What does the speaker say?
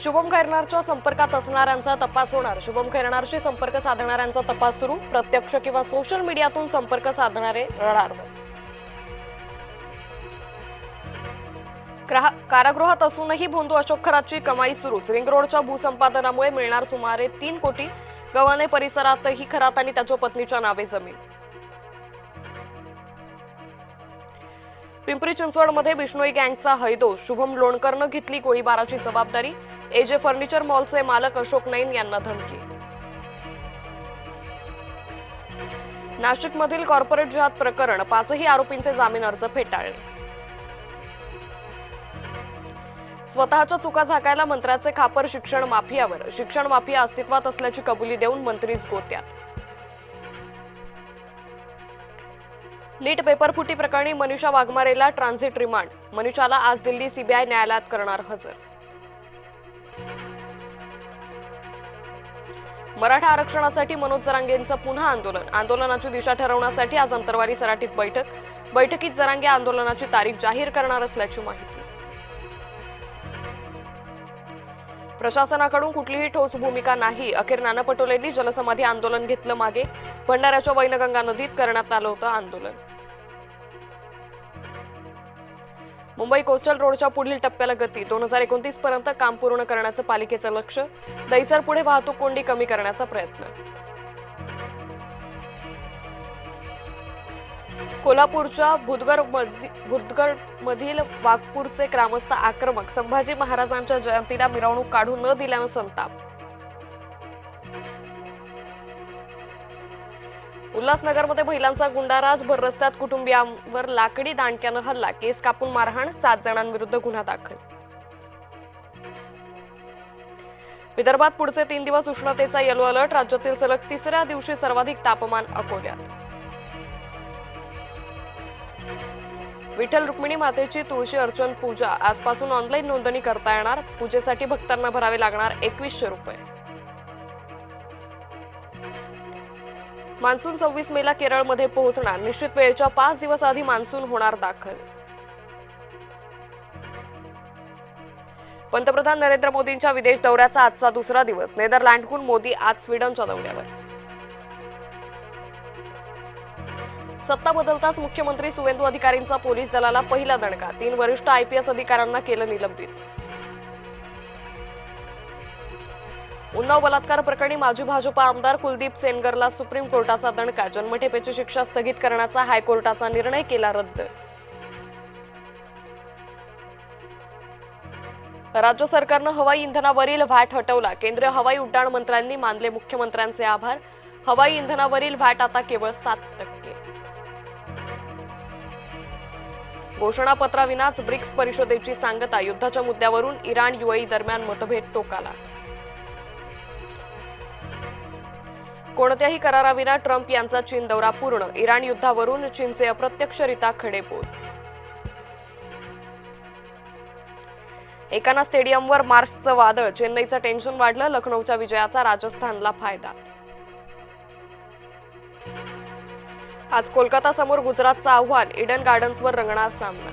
शुभम खैरनारच्या संपर्कात असणाऱ्यांचा तपास होणार। शुभम खैरनारशी संपर्क साधणाऱ्यांचा तपास सुरू। प्रत्यक्ष किंवा सोशल मीडियातून संपर्क साधणारे रडारवर। कारागृहात असूनही भोंदू अशोक खरातची कमाई सुरूच। रिंग रोडच्या भूसंपादनामुळे मिळणार सुमारे 3 कोटी। गव्हाणे परिसरातही खरात आणि त्याच्या पत्नीच्या नावे जमीन। पिंपरी चिंचवडमध्ये बिश्नोई गँगचा हैदोस। शुभम लोणकरनं घेतली गोळीबाराची जबाबदारी। एजे फर्निचर मॉलचे मालक अशोक नैन यांना धमकी। नाशिकमधील कॉर्पोरेट जहाज प्रकरण 5ही आरोपींचे जामीन अर्ज फेटाळले। स्वतःच्या चुका झाकायला मंत्र्याचे खापर शिक्षण माफियावर। शिक्षण माफिया अस्तित्वात असल्याची कबुली देऊन मंत्रीच गोत्यात। नीट पेपर फुटी प्रकरणी मनीषा वाघमारेला ट्रान्झिट रिमांड। मनीषाला आज दिल्ली सीबीआय न्यायालयात करणार हजर। मराठा आरक्षणासाठी मनोज जरांगेंचं पुन्हा आंदोलन। आंदोलनाची दिशा ठरवण्यासाठी आज अंतरवाली सराटीत बैठक। बैठकीत जरांगे आंदोलनाची तारीख जाहीर करणार असल्याची माहिती। प्रशासनाकडून कुठलीही ठोस भूमिका नाही। अखेर नाना पटोलेंनी जलसमाधी आंदोलन घेतलं मागे। भंडाऱ्याच्या वैनगंगा नदीत करण्यात आलं होतं आंदोलन। मुंबई कोस्टल रोडच्या पुढील टप्प्याला गती। 2029 पर्यंत काम पूर्ण करण्याचं पालिकेचं लक्ष। दहिसर पुढे वाहतूक कोंडी कमी करण्याचा प्रयत्न। कोल्हापूरच्या बुधगडमधील वाघपूरचे ग्रामस्थ आक्रमक। संभाजी महाराजांच्या जयंतीला मिरवणूक काढू न दिल्यानं संताप। उल्हासनगरमध्ये महिलांचा गुंडाराज। भर रस्त्यात कुटुंबियांवर लाकडी दांडक्यानं हल्ला। केस कापून मारहाण। 7 जणांविरुद्ध गुन्हा दाखल। विदर्भात पुढचे 3 दिवस उष्णतेचा येलो अलर्ट। राज्यातील सलग 3ऱ्या दिवशी सर्वाधिक तापमान अकोल्यात। विठ्ठल रुक्मिणी मातेची तुळशी अर्चन पूजा। आजपासून ऑनलाईन नोंदणी करता येणार। पूजेसाठी भक्तांना भरावे लागणार 2100 रुपये। मान्सून 26 मेला केरळमध्ये पोहोचणार। निश्चित वेळेच्या 5 दिवस आधी मान्सून होणार दाखल। पंतप्रधान नरेंद्र मोदींच्या विदेश दौऱ्याचा आजचा दुसरा दिवस। नेदरलँडहून मोदी आज स्वीडनच्या दौऱ्यावर। सत्ता बदलताच मुख्यमंत्री सुवेंदू अधिकारींचा पोलीस दलाला पहिला दणका। 3 वरिष्ठ आयपीएस अधिकाऱ्यांना केलं निलंबित। उन्नाव बलात्कार प्रकरणी माजी भाजपा आमदार कुलदीप सेनगरला सुप्रीम कोर्टाचा दणका। जन्मठेपेची शिक्षा स्थगित करण्याचा हायकोर्टाचा निर्णय केला रद्द। राज्य सरकारनं हवाई इंधनावरील व्हॅट हटवला। केंद्रीय हवाई उड्डाण मंत्र्यांनी मानले मुख्यमंत्र्यांचे आभार। हवाई इंधनावरील व्हॅट आता केवळ 7%। घोषणापत्राविनाच ब्रिक्स परिषदेची सांगता। युद्धाच्या मुद्द्यावरून इराण यूएई दरम्यान मतभेद टोकाला। कोणत्याही कराराविना ट्रम्प यांचा चीन दौरा पूर्ण। इराण युद्धावरून चीनचे अप्रत्यक्षरित्या खडेपोल। एकाना स्टेडियमवर मार्चचं वादळ। चेन्नईचं टेन्शन वाढलं। लखनौच्या विजयाचा राजस्थानला फायदा। आज कोलकाता समोर गुजरातचं आव्हान। इडन गार्डन्सवर रंगणार सामना।